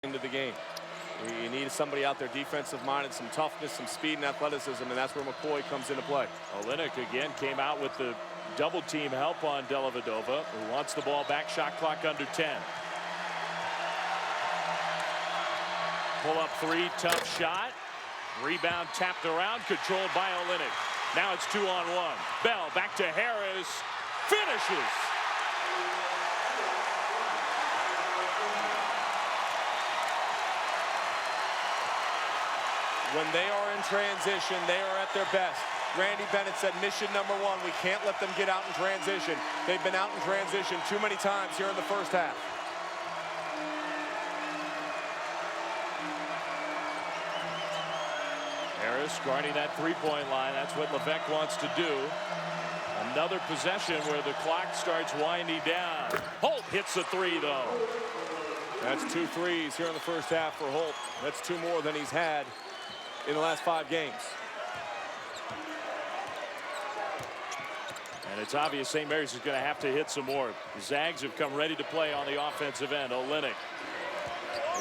into the game. You need somebody out there defensive-minded, some toughness, some speed and athleticism, and that's where McCoy comes into play. Olynyk again came out with the double-team help on Dellavedova, who wants the ball back. Shot clock under 10. Pull-up three, tough shot. Rebound tapped around, controlled by Olynyk. Now it's 2-on-1. Bell back to Harris. Finishes. When they are in transition, they are at their best. Randy Bennett said mission number one, we can't let them get out in transition. They've been out in transition too many times here in the first half. Harris guarding that three-point line. That's what Levesque wants to do. Another possession where the clock starts winding down. Holt hits the three, though. That's 2 threes here in the first half for Holt. That's 2 more than he's had in the last 5 games. And it's obvious St. Mary's is going to have to hit some more. The Zags have come ready to play on the offensive end. Olynyk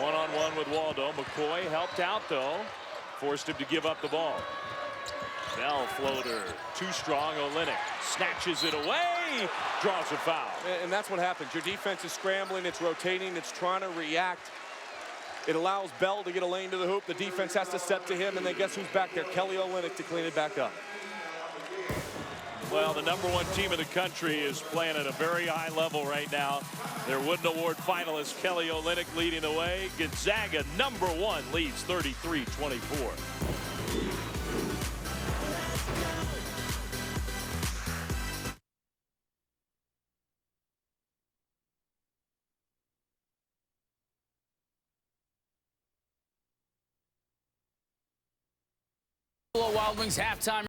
one-on-one with Waldo. McCoy helped out, though. Forced him to give up the ball. Bell floater. Too strong. Olynyk snatches it away. Draws a foul. And that's what happens. Your defense is scrambling. It's rotating. It's trying to react. It allows Bell to get a lane to the hoop. The defense has to step to him. And then guess who's back there? Kelly Olynyk to clean it back up. Well, the #1 team in the country is playing at a very high level right now. Their Wooden Award finalist Kelly Olynyk leading the way. Gonzaga #1 leads 33-24. Wild Wings halftime.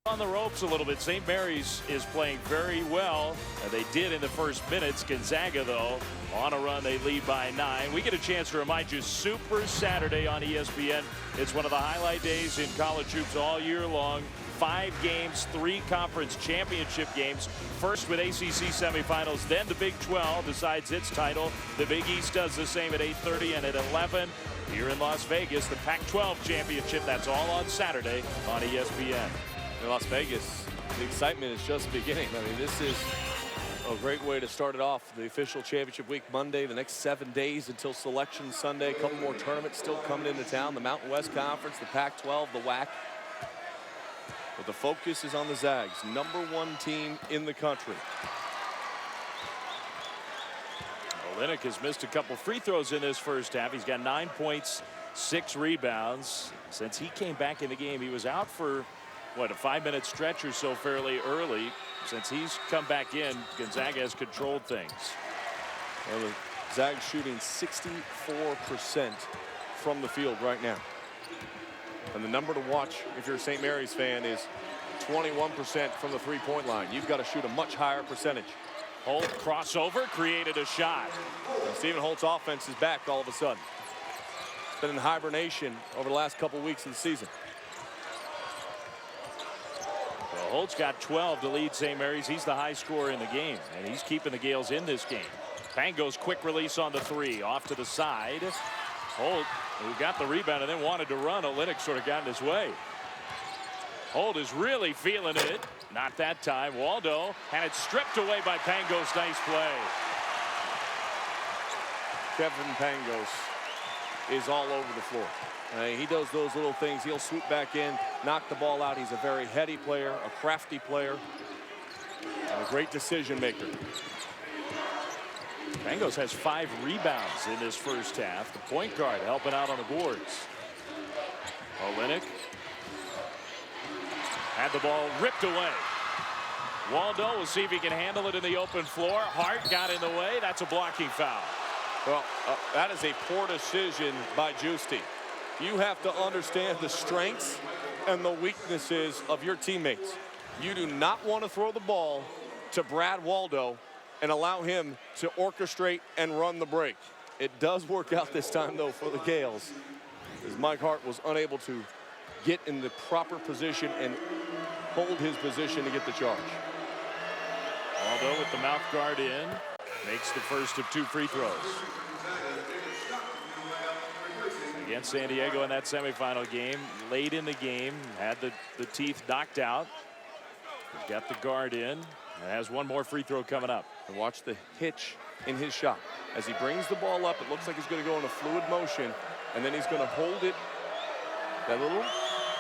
On the ropes a little bit. St. Mary's is playing very well. They did in the first minutes. Gonzaga, though, on a run. They lead by 9. We get a chance to remind you, Super Saturday on ESPN. It's one of the highlight days in college hoops all year long. 5 games, 3 conference championship games. First with ACC semifinals, then the Big 12 decides its title. The Big East does the same at 8:30 and at 11. Here in Las Vegas, the Pac-12 championship. That's all on Saturday on ESPN. In Las Vegas, the excitement is just beginning. I mean, this is a great way to start it off. The official championship week Monday, the next 7 days until Selection Sunday. A couple more tournaments still coming into town. The Mountain West Conference, the Pac-12, the WAC. But the focus is on the Zags, #1 team in the country. Olynyk has missed a couple free throws in this first half. He's got 9 points, 6 rebounds. Since he came back in the game, he was out for what, a 5-minute stretch or so fairly early. Since he's come back in, Gonzaga has controlled things. Well, the Zags shooting 64% from the field right now. And the number to watch if you're a St. Mary's fan is 21% from the three-point line. You've got to shoot a much higher percentage. Holt crossover created a shot. And Stephen Holt's offense is back all of a sudden. It's been in hibernation over the last couple weeks of the season. Well, Holt's got 12 to lead St. Mary's. He's the high scorer in the game, and he's keeping the Gales in this game. Pango's quick release on the 3, off to the side. Holt, who got the rebound and then wanted to run. Olynyk sort of got in his way. Holt is really feeling it. Not that time. Waldo had it stripped away by Pangos. Nice play. Kevin Pangos is all over the floor. He does those little things. He'll swoop back in, knock the ball out. He's a very heady player, a crafty player, and a great decision maker. Pangos has 5 rebounds in this first half. The point guard helping out on the boards. Olynyk had the ball ripped away. Waldo will see if he can handle it in the open floor. Hart got in the way. That's a blocking foul. Well, that is a poor decision by Giusti. You have to understand the strengths and the weaknesses of your teammates. You do not want to throw the ball to Brad Waldo and allow him to orchestrate and run the break. It does work out this time, though, for the Gales, as Mike Hart was unable to get in the proper position and hold his position to get the charge. Waldo with the mouth guard in. makes the first of 2 free throws. Against San Diego in that semifinal game, late in the game, had the teeth knocked out. He's got the guard in and has one more free throw coming up. And watch the hitch in his shot. As he brings the ball up, it looks like he's going to go in a fluid motion, and then he's going to hold it that little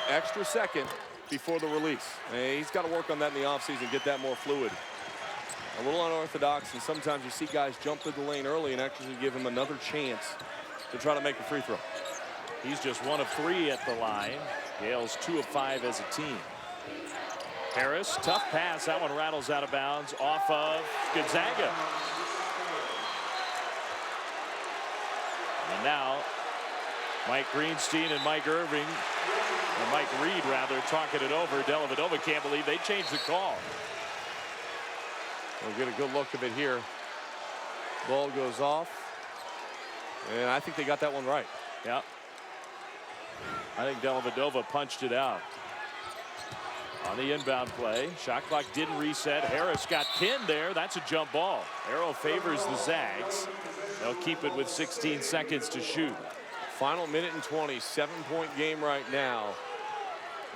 extra second before the release. And he's got to work on that in the offseason, get that more fluid. A little unorthodox, and sometimes you see guys jump through the lane early and actually give him another chance to try to make a free throw. He's just 1 of 3 at the line. Gales 2 of 5 as a team. Harris, tough pass. That one rattles out of bounds off of Gonzaga. And now Mike Greenstein and Mike Irving, or Mike Reed rather, talking it over. Dellavedova can't believe they changed the call. We'll get a good look of it here. Ball goes off. And I think they got that one right. Yeah. I think Dellavedova punched it out. On the inbound play, shot clock didn't reset. Harris got pinned there. That's a jump ball. Arrow favors the Zags. They'll keep it with 16 seconds to shoot. Final minute and 20, 7-point game right now.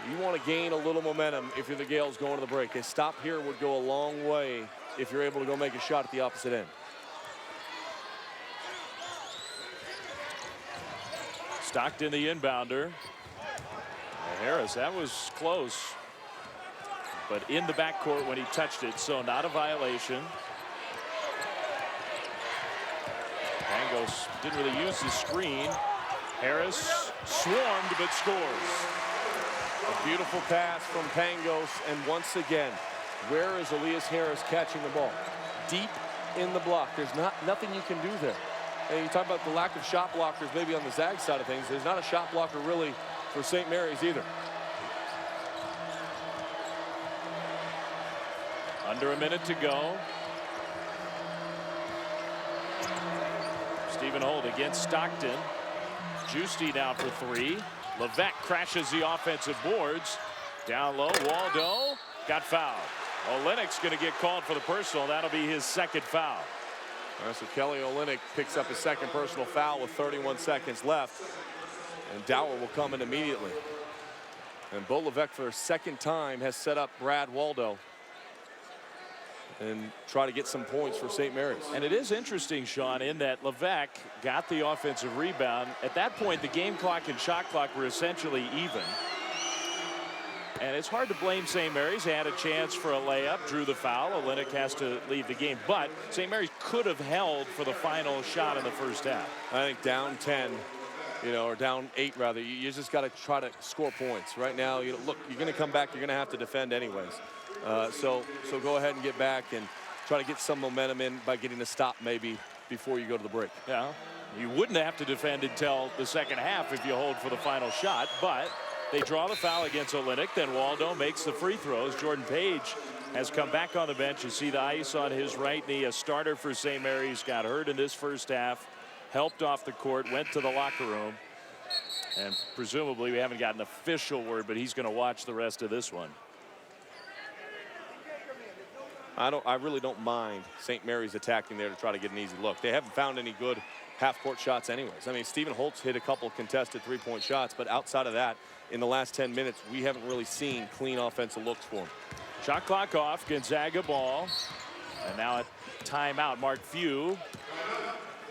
You want to gain a little momentum if you're the Gales going to the break. A stop here would go a long way if you're able to go make a shot at the opposite end. Stockton the inbounder. And Harris, that was close. But in the backcourt when he touched it, so not a violation. Pangos didn't really use the screen. Harris swarmed but scores. A beautiful pass from Pangos, and once again, where is Elias Harris catching the ball? Deep in the block. There's nothing you can do there. And you talk about the lack of shot blockers maybe on the Zags side of things. There's not a shot blocker really for St. Mary's either. Under a minute to go. Stephen Holt against Stockton. Giusti now for 3. Levesque crashes the offensive boards. Down low, Waldo got fouled. Olynyk's going to get called for the personal. That'll be his second foul. All right, so Kelly Olynyk picks up his second personal foul with 31 seconds left. And Dower will come in immediately. And Bo Levesque for a second time has set up Brad Waldo and try to get some points for St. Mary's. And it is interesting, Sean, in that Levesque got the offensive rebound. At that point, the game clock and shot clock were essentially even. And it's hard to blame St. Mary's. They had a chance for a layup, drew the foul. Olynyk has to leave the game. But St. Mary's could have held for the final shot in the first half. I think down 10, or down 8 rather, you just got to try to score points. Right now, look, you're going to come back, you're going to have to defend anyways. So go ahead and get back and try to get some momentum in by getting a stop maybe before you go to the break. Yeah, you wouldn't have to defend until the second half if you hold for the final shot, but they draw the foul against Olynyk. Then Waldo makes the free throws. Jordan Page has come back on the bench. You see the ice on his right knee. A starter for St. Mary's, got hurt in this first half, helped off the court, went to the locker room, and presumably we haven't got an official word, but he's going to watch the rest of this one. I really don't mind St. Mary's attacking there to try to get an easy look. They haven't found any good half-court shots anyways. I mean, Stephen Holtz hit a couple contested three-point shots, but outside of that, in the last 10 minutes, we haven't really seen clean offensive looks for him. Shot clock off, Gonzaga ball. And now a timeout. Mark Few,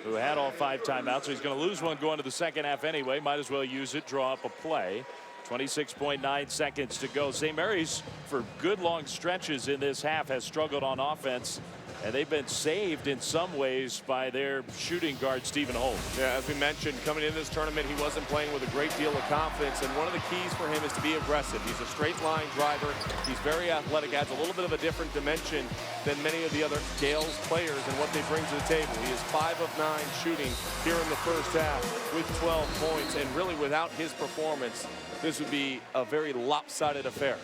who had all 5 timeouts, so he's going to lose one going to the second half anyway. Might as well use it, draw up a play. 26.9 seconds to go. St. Mary's, for good long stretches in this half, has struggled on offense, and they've been saved in some ways by their shooting guard, Stephen Holt. Yeah, as we mentioned, coming into this tournament, he wasn't playing with a great deal of confidence, and one of the keys for him is to be aggressive. He's a straight line driver. He's very athletic, adds a little bit of a different dimension than many of the other Gales players and what they bring to the table. He is 5 of 9 shooting here in the first half with 12 points, and really without his performance, this would be a very lopsided affair.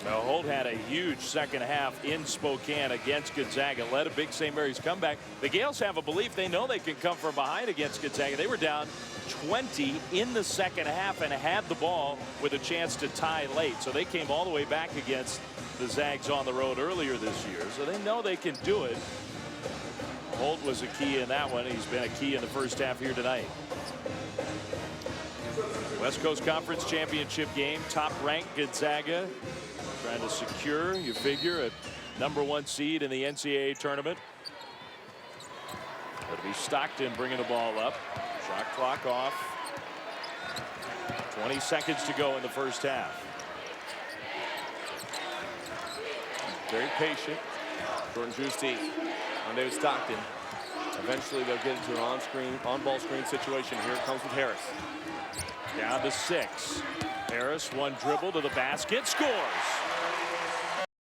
Now, Holt had a huge second half in Spokane against Gonzaga, led a big St. Mary's comeback. The Gales have a belief they know they can come from behind against Gonzaga. They were down 20 in the second half and had the ball with a chance to tie late. So they came all the way back against the Zags on the road earlier this year, so they know they can do it. Holt was a key in that one. He's been a key in the first half here tonight. West Coast Conference Championship game. Top-ranked Gonzaga trying to secure, you figure, a #1 seed in the NCAA tournament. It'll be Stockton bringing the ball up. Shot clock off. 20 seconds to go in the first half. Very patient. Jordan Giusti on David Stockton. Eventually they'll get into an on-ball screen situation. Here it comes with Harris. Down to 6. Harris, one dribble to the basket, scores.